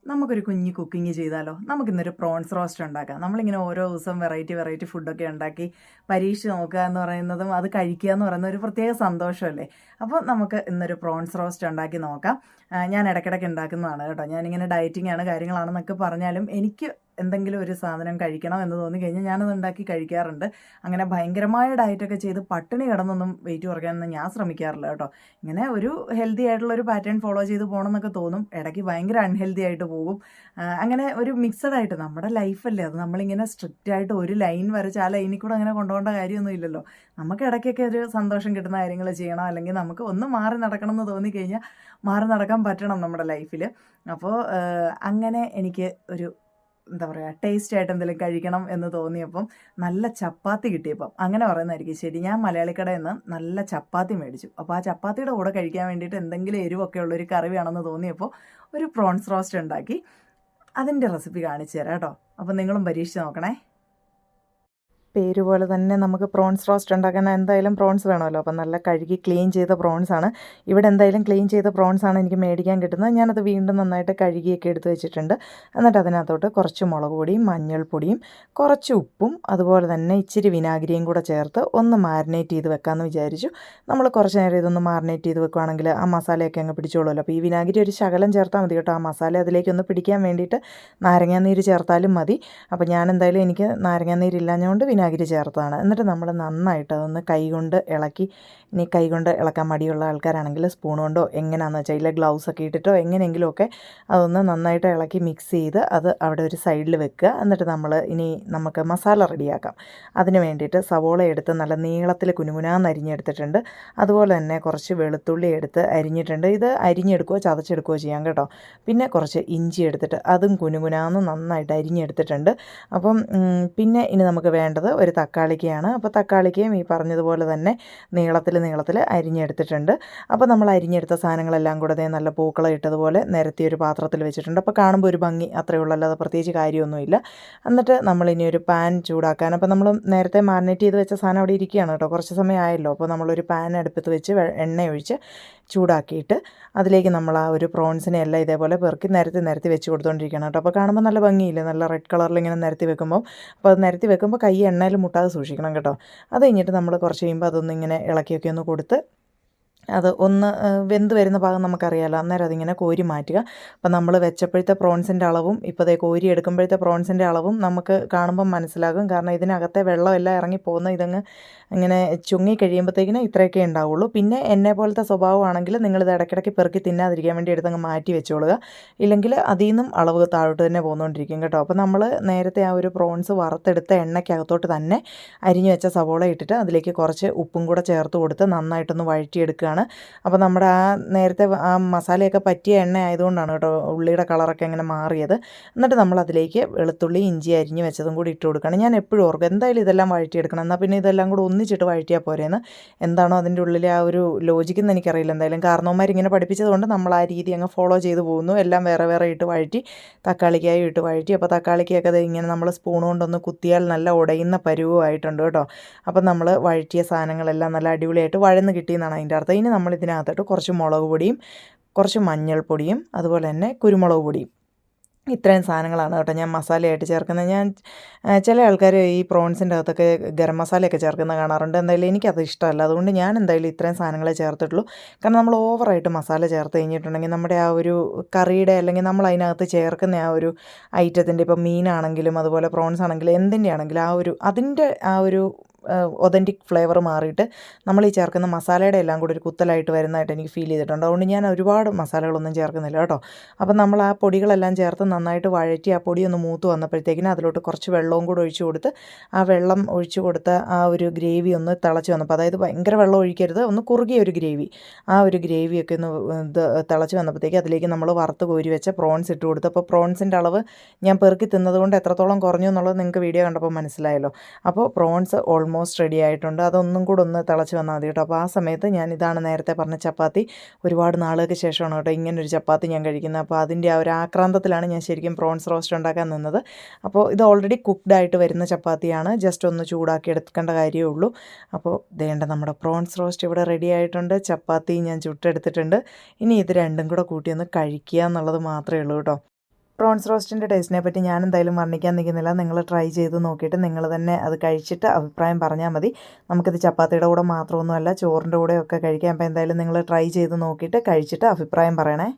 നമുക്കൊരു കുഞ്ഞ് കുക്കിംഗ് ചെയ്താലോ? നമുക്കിന്നൊരു പ്രോൺസ് റോസ്റ്റ് ഉണ്ടാക്കാം. നമ്മളിങ്ങനെ ഓരോ ദിവസം വെറൈറ്റി ഫുഡൊക്കെ ഉണ്ടാക്കി പരീക്ഷിച്ച് നോക്കുക എന്ന് പറയുന്നതും അത് കഴിക്കുക എന്ന് പറയുന്നത് ഒരു പ്രത്യേക സന്തോഷമല്ലേ? അപ്പോൾ നമുക്ക് ഇന്നൊരു പ്രോൺസ് റോസ്റ്റ് ഉണ്ടാക്കി നോക്കാം. ഞാൻ ഇടയ്ക്കിടയ്ക്ക് ഉണ്ടാക്കുന്നതാണ് കേട്ടോ. ഞാനിങ്ങനെ ഡയറ്റിംഗ് ആണ് കാര്യങ്ങളാണെന്നൊക്കെ പറഞ്ഞാലും എനിക്ക് എന്തെങ്കിലും ഒരു സാധനം കഴിക്കണം എന്ന് തോന്നിക്കഴിഞ്ഞാൽ ഞാനത് ഉണ്ടാക്കി കഴിക്കാറുണ്ട്. അങ്ങനെ ഭയങ്കരമായ ഡയറ്റൊക്കെ ചെയ്ത് പട്ടിണി കിടന്നൊന്നും വെയിറ്റ് കുറയ്ക്കാനൊന്നും ഞാൻ ശ്രമിക്കാറില്ല കേട്ടോ. ഇങ്ങനെ ഒരു ഹെൽത്തി ആയിട്ടുള്ളൊരു പാറ്റേൺ ഫോളോ ചെയ്ത് പോകണം എന്നൊക്കെ തോന്നും. ഇടയ്ക്ക് ഭയങ്കര അൺഹെൽത്തി ആയിട്ട് പോകും. അങ്ങനെ ഒരു മിക്സഡ് ആയിട്ട് നമ്മുടെ ലൈഫല്ലേ അത്. നമ്മളിങ്ങനെ സ്ട്രിക്റ്റ് ആയിട്ട് ഒരു ലൈൻ വരച്ച് ആ ലൈനിൽ കൂടെ അങ്ങനെ കൊണ്ടുപോകേണ്ട കാര്യമൊന്നും ഇല്ലല്ലോ. നമുക്ക് ഇടയ്ക്കൊക്കെ ഒരു സന്തോഷം കിട്ടുന്ന കാര്യങ്ങൾ ചെയ്യണം, അല്ലെങ്കിൽ നമുക്ക് ഒന്ന് മാറി നടക്കണം എന്ന് തോന്നിക്കഴിഞ്ഞാൽ മാറി നടക്കാൻ പറ്റണം നമ്മുടെ ലൈഫിൽ. അപ്പോൾ അങ്ങനെ എനിക്ക് ഒരു എന്താ പറയുക, ടേസ്റ്റ് ആയിട്ട് എന്തെങ്കിലും കഴിക്കണം എന്ന് തോന്നിയപ്പം നല്ല ചപ്പാത്തി കിട്ടിയപ്പം അങ്ങനെ പറയുന്നതായിരിക്കും ശരി. ഞാൻ മലയാളിക്കടയിൽ നിന്ന് നല്ല ചപ്പാത്തി മേടിച്ചു. അപ്പോൾ ആ ചപ്പാത്തിയുടെ കൂടെ കഴിക്കാൻ വേണ്ടിയിട്ട് എന്തെങ്കിലും എരിവൊക്കെ ഉള്ളൊരു കറി വേണമെന്ന് തോന്നിയപ്പോൾ ഒരു പ്രോൺസ് റോസ്റ്റ് ഉണ്ടാക്കി. അതിൻ്റെ റെസിപ്പി കാണിച്ചു തരാം കേട്ടോ. അപ്പോൾ നിങ്ങളും പരീക്ഷിച്ച് നോക്കണേ. പേര് പോലെ തന്നെ നമുക്ക് പ്രോൺസ് റോസ്റ്റ് ഉണ്ടാക്കാൻ എന്തായാലും പ്രോൺസ് വേണമല്ലോ. അപ്പം നല്ല കഴുകി ക്ലീൻ ചെയ്ത പ്രോൺസാണ്. ഇവിടെ എന്തായാലും ക്ലീൻ ചെയ്ത പ്രോൺസാണ് എനിക്ക് മേടിക്കാൻ കിട്ടുന്നത്. ഞാനത് വീണ്ടും നന്നായിട്ട് കഴുകിയൊക്കെ എടുത്ത് വെച്ചിട്ടുണ്ട്. എന്നിട്ട് അതിനകത്തോട്ട് കുറച്ച് മുളക് പൊടിയും മഞ്ഞൾപ്പൊടിയും കുറച്ച് ഉപ്പും അതുപോലെ തന്നെ ഇച്ചിരി വിനാഗിരിയും കൂടെ ചേർത്ത് ഒന്ന് മാരിനേറ്റ് ചെയ്ത് വെക്കാമെന്ന് വിചാരിച്ചു. നമ്മൾ കുറച്ച് നേരം ഇതൊന്ന് മാരിനേറ്റ് ചെയ്ത് വെക്കുകയാണെങ്കിൽ ആ മസാലയൊക്കെ അങ്ങ് പിടിച്ചോളുമല്ലോ. അപ്പോൾ ഈ വിനാഗിരി ഒരു ശകലം ചേർത്താൽ മതി കേട്ടോ. ആ മസാല അതിലേക്കൊന്ന് പിടിക്കാൻ വേണ്ടിയിട്ട് നാരങ്ങാനീര് ചേർത്താലും മതി. അപ്പോൾ ഞാൻ എന്തായാലും എനിക്ക് നാരങ്ങാനീരില്ലാഞ്ഞുകൊണ്ട് വിനാഗിരി ചേർത്തതാണ്. എന്നിട്ട് നമ്മൾ നന്നായിട്ട് അതൊന്ന് കൈകൊണ്ട് ഇളക്കി, ഇനി കൈകൊണ്ട് ഇളക്കാൻ മടിയുള്ള ആൾക്കാരാണെങ്കിൽ സ്പൂൺ കൊണ്ടോ എങ്ങനെയാണെന്ന് വെച്ചാൽ ഇല്ല ഗ്ലൗസൊക്കെ ഇട്ടിട്ടോ എങ്ങനെയെങ്കിലുമൊക്കെ അതൊന്ന് നന്നായിട്ട് ഇളക്കി മിക്സ് ചെയ്ത് അത് അവിടെ ഒരു സൈഡിൽ വെക്കുക. എന്നിട്ട് നമുക്ക് മസാല റെഡിയാക്കാം. അതിന് വേണ്ടിയിട്ട് സവോള എടുത്ത് നല്ല നീളത്തിൽ കുനുകുനാന്ന് അരിഞ്ഞെടുത്തിട്ടുണ്ട്. അതുപോലെ തന്നെ കുറച്ച് വെളുത്തുള്ളി എടുത്ത് അരിഞ്ഞിട്ടുണ്ട്. ഇത് അരിഞ്ഞെടുക്കുകയോ ചതച്ചെടുക്കുകയോ ചെയ്യാം കേട്ടോ. പിന്നെ കുറച്ച് ഇഞ്ചി എടുത്തിട്ട് അതും കുനുകുനാന്ന് നന്നായിട്ട് അരിഞ്ഞെടുത്തിട്ടുണ്ട്. അപ്പം പിന്നെ ഇനി നമുക്ക് വേണ്ടത് ഒരു തക്കാളിക്കയാണ്. അപ്പോൾ തക്കാളിക്കയും ഈ പറഞ്ഞതുപോലെ തന്നെ നീളത്തിൽ അരിഞ്ഞെടുത്തിട്ടുണ്ട്. അപ്പോൾ നമ്മൾ അരിഞ്ഞെടുത്ത സാധനങ്ങളെല്ലാം കൂടെ നല്ല പൂക്കളം ഇട്ടതുപോലെ നിരത്തി ഒരു പാത്രത്തിൽ വെച്ചിട്ടുണ്ട്. അപ്പോൾ കാണുമ്പോൾ ഒരു ഭംഗി അത്രയേ ഉള്ളൂ, അല്ലാതെ പ്രത്യേകിച്ച് കാര്യമൊന്നുമില്ല. എന്നിട്ട് നമ്മളിനി ഒരു പാൻ ചൂടാക്കാൻ, അപ്പോൾ നമ്മൾ നേരത്തെ മാരിനേറ്റ് ചെയ്ത് വെച്ച സാധനം അവിടെ ഇരിക്കുകയാണ് കേട്ടോ. കുറച്ച് സമയം ആയല്ലോ. അപ്പോൾ നമ്മളൊരു പാൻ അടുപ്പത്ത് വെച്ച് എണ്ണ ഒഴിച്ച് ചൂടാക്കിയിട്ട് അതിലേക്ക് നമ്മൾ ആ ഒരു പ്രോൺസിനെ എല്ലാം ഇതേപോലെ പെറുക്കി നിരത്തി വെച്ച് കൊടുത്തുകൊണ്ടിരിക്കണം കേട്ടോ. അപ്പോൾ കാണുമ്പോൾ നല്ല ഭംഗിയില്ലേ, നല്ല റെഡ് കളറിൽ ഇങ്ങനെ നിരത്തി വെക്കുമ്പോൾ. അപ്പോൾ അത് നിരത്തി വെക്കുമ്പോൾ കൈ എണ്ണയിൽ മുട്ടാതെ സൂക്ഷിക്കണം കേട്ടോ. അത് കഴിഞ്ഞിട്ട് നമ്മൾ കുറച്ച് കഴിയുമ്പോൾ അതൊന്ന് ഇങ്ങനെ ഇളക്കിയൊക്കെ ഒന്ന് കൊടുത്ത് അത് ഒന്ന് വെന്ത് വരുന്ന ഭാഗം നമുക്കറിയാമല്ലോ. അന്നേരം അതിങ്ങനെ കോരി മാറ്റുക. അപ്പം നമ്മൾ വെച്ചപ്പോഴത്തെ പ്രോൺസിൻ്റെ അളവും ഇപ്പോൾ കോരി എടുക്കുമ്പോഴത്തെ പ്രോൺസിൻ്റെ അളവും നമുക്ക് കാണുമ്പം മനസ്സിലാകും. കാരണം ഇതിനകത്തെ വെള്ളമെല്ലാം ഇറങ്ങിപ്പോകുന്ന ഇതങ്ങ് ഇങ്ങനെ ചുങ്ങി കഴിയുമ്പോഴത്തേക്കിന് ഇത്രയൊക്കെ ഉണ്ടാവുള്ളൂ. പിന്നെ എന്നെ പോലത്തെ സ്വഭാവമാണെങ്കിൽ നിങ്ങളിത് ഇടയ്ക്കിടയ്ക്ക് പെറുക്കി തിന്നാതിരിക്കാൻ വേണ്ടി എടുത്തങ്ങ് മാറ്റി വെച്ചോളുക. ഇല്ലെങ്കിൽ അതിൽ നിന്നും അളവ് താഴോട്ട് തന്നെ പോന്നുകൊണ്ടിരിക്കും കേട്ടോ. അപ്പോൾ നമ്മൾ നേരത്തെ ആ ഒരു പ്രോൺസ് വറുത്തെടുത്ത എണ്ണയ്ക്കകത്തോട്ട് തന്നെ അരിഞ്ഞു വെച്ച സവോള ഇട്ടിട്ട് അതിലേക്ക് കുറച്ച് ഉപ്പും കൂടെ ചേർത്ത് കൊടുത്ത് നന്നായിട്ടൊന്ന് വഴറ്റിയെടുക്കുകയാണ്. അപ്പോൾ നമ്മുടെ ആ നേരത്തെ ആ മസാലയൊക്കെ പറ്റിയ എണ്ണ ആയതുകൊണ്ടാണ് കേട്ടോ ഉള്ളിയുടെ കളറൊക്കെ അങ്ങനെ മാറിയത്. എന്നിട്ട് നമ്മൾ അതിലേക്ക് വെളുത്തുള്ളി ഇഞ്ചി അരിഞ്ഞ് വെച്ചതും കൂടി ഇട്ട് കൊടുക്കണം. ഞാൻ എപ്പോഴും ഓർക്കും എന്തായാലും ഇതെല്ലാം വഴറ്റിയെടുക്കണം, എന്നാൽ പിന്നെ ഇതെല്ലാം കൂടെ ഒന്നിച്ചിട്ട് വഴറ്റിയാൽ പോരെയെന്ന്. എന്താണോ അതിൻ്റെ ഉള്ളിലെ ആ ഒരു ലോജിക്കെന്ന് എനിക്കറിയില്ല. എന്തായാലും കാരണവന്മാരിങ്ങനെ പഠിപ്പിച്ചതുകൊണ്ട് നമ്മൾ ആ രീതി അങ്ങ് ഫോളോ ചെയ്ത് പോകുന്നു. എല്ലാം വേറെ ഇട്ട് വഴറ്റി, തക്കാളിക്കായും ഇട്ട് വഴറ്റി. അപ്പോൾ തക്കാളിക്കൊക്കെ അത് ഇങ്ങനെ നമ്മൾ സ്പൂൺ കൊണ്ടൊന്ന് കുത്തിയാൽ നല്ല ഉടയുന്ന പരുവമായിട്ടുണ്ട് കേട്ടോ. അപ്പം നമ്മൾ വഴറ്റിയ സാധനങ്ങളെല്ലാം നല്ല അടിപൊളിയായിട്ട് വഴന്ന് കിട്ടിയെന്നാണ് അതിൻ്റെ അർത്ഥം. ഇനി നമ്മൾ ഇതിനകത്തോട്ട് കുറച്ച് മുളക് പൊടിയും കുറച്ച് മഞ്ഞൾപ്പൊടിയും അതുപോലെ തന്നെ കുരുമുളക് പൊടിയും, ഇത്രയും സാധനങ്ങളാണ് കേട്ടോ ഞാൻ മസാലയായിട്ട് ചേർക്കുന്നത്. ഞാൻ ചില ആൾക്കാർ ഈ പ്രോൺസിൻ്റെ അകത്തൊക്കെ ഗരം മസാലയൊക്കെ ചേർക്കുന്നത് കാണാറുണ്ട്. എന്തായാലും എനിക്കത് ഇഷ്ടമല്ല. അതുകൊണ്ട് ഞാൻ എന്തായാലും ഇത്രയും സാധനങ്ങളെ ചേർത്തിട്ടുള്ളൂ. കാരണം നമ്മൾ ഓവറായിട്ട് മസാല ചേർത്ത് കഴിഞ്ഞിട്ടുണ്ടെങ്കിൽ നമ്മുടെ ആ ഒരു കറിയുടെ അല്ലെങ്കിൽ നമ്മൾ അതിനകത്ത് ചേർക്കുന്ന ആ ഒരു ഐറ്റത്തിൻ്റെ, ഇപ്പോൾ മീനാണെങ്കിലും അതുപോലെ പ്രോൺസ് ആണെങ്കിലും എന്തിൻ്റെ ആണെങ്കിലും അതിൻ്റെ ആ ഒരു ഒതൻറ്റിക് ഫ്ലേവർ മാറിയിട്ട് നമ്മൾ ഈ ചേർക്കുന്ന മസാലയുടെ എല്ലാം കൂടി ഒരു കുത്തലായിട്ട് വരുന്നതായിട്ട് എനിക്ക് ഫീൽ ചെയ്തിട്ടുണ്ട്. അതുകൊണ്ട് ഞാൻ ഒരുപാട് മസാലകളൊന്നും ചേർക്കുന്നില്ല കേട്ടോ. അപ്പം നമ്മൾ ആ പൊടികളെല്ലാം ചേർത്ത് നന്നായിട്ട് വഴറ്റി ആ പൊടി ഒന്ന് മൂത്ത് വന്നപ്പോഴത്തേക്കിനും അതിലോട്ട് കുറച്ച് വെള്ളവും കൂടെ ഒഴിച്ചു കൊടുത്ത് ആ വെള്ളം ഒഴിച്ചു കൊടുത്ത ആ ഒരു ഗ്രേവി ഒന്ന് തിളച്ച് വന്നപ്പോൾ, അതായത് ഭയങ്കര വെള്ളം ഒഴിക്കരുത്, ഒന്ന് കുറുകിയ ഒരു ഗ്രേവി, ആ ഒരു ഗ്രേവിയൊക്കെ ഒന്ന് തിളച്ച് വന്നപ്പോഴത്തേക്ക് അതിലേക്ക് നമ്മൾ വറുത്ത് കോരി വെച്ച പ്രോൺസ് ഇട്ട് കൊടുത്തു. അപ്പോൾ പ്രോൺസിൻ്റെ അളവ് ഞാൻ പെറുക്കി തിന്നതുകൊണ്ട് എത്രത്തോളം കുറഞ്ഞു എന്നുള്ളത് നിങ്ങൾക്ക് വീഡിയോ കണ്ടപ്പോൾ മനസ്സിലായല്ലോ. അപ്പോൾ പ്രോൺസ് ഓൾമോസ്റ്റ് റെഡി ആയിട്ടുണ്ട്. അതൊന്നും കൂടെ ഒന്ന് തിളച്ച് വന്നാൽ മതി കേട്ടോ. അപ്പോൾ ആ സമയത്ത് ഇതാണ് നേരത്തെ പറഞ്ഞ ചപ്പാത്തി. ഒരുപാട് നാളുകൾക്ക് ശേഷമാണ് കേട്ടോ ഇങ്ങനൊരു ചപ്പാത്തി ഞാൻ കഴിക്കുന്നത്. അപ്പോൾ അതിൻ്റെ ആ ഒരു ആക്രാന്തത്തിലാണ് ഞാൻ ശരിക്കും പ്രോൺസ് റോസ്റ്റ് ഉണ്ടാക്കാൻ നിന്നത്. അപ്പോൾ ഇത് ഓൾറെഡി കുക്ക്ഡായിട്ട് വരുന്ന ചപ്പാത്തിയാണ്, ജസ്റ്റ് ഒന്ന് ചൂടാക്കി എടുക്കേണ്ട കാര്യമേ ഉള്ളൂ. അപ്പോൾ വേണ്ട നമ്മുടെ പ്രോൺസ് റോസ്റ്റ് ഇവിടെ റെഡി ആയിട്ടുണ്ട്. ചപ്പാത്തി ഞാൻ ചുട്ടെടുത്തിട്ടുണ്ട്. ഇനി ഇത് രണ്ടും കൂടെ കൂട്ടി ഒന്ന് കഴിക്കുക എന്നുള്ളത് മാത്രമേ ഉള്ളൂ കേട്ടോ. പ്രോൺസ് റോസ്റ്റിൻ്റെ ടേസ്റ്റിനെ പറ്റി ഞാൻ എന്തായാലും വർണ്ണിക്കാൻ നിൽക്കുന്നില്ല. നിങ്ങൾ ട്രൈ ചെയ്ത് നോക്കിയിട്ട് നിങ്ങൾ തന്നെ അത് കഴിച്ചിട്ട് അഭിപ്രായം പറഞ്ഞാൽ മതി. നമുക്കിത് ചപ്പാത്തിയുടെ കൂടെ മാത്രമൊന്നുമല്ല, ചോറിൻ്റെ കൂടെയൊക്കെ കഴിക്കാം. അപ്പോൾ എന്തായാലും നിങ്ങൾ ട്രൈ ചെയ്ത് നോക്കിയിട്ട് കഴിച്ചിട്ട് അഭിപ്രായം പറയണേ.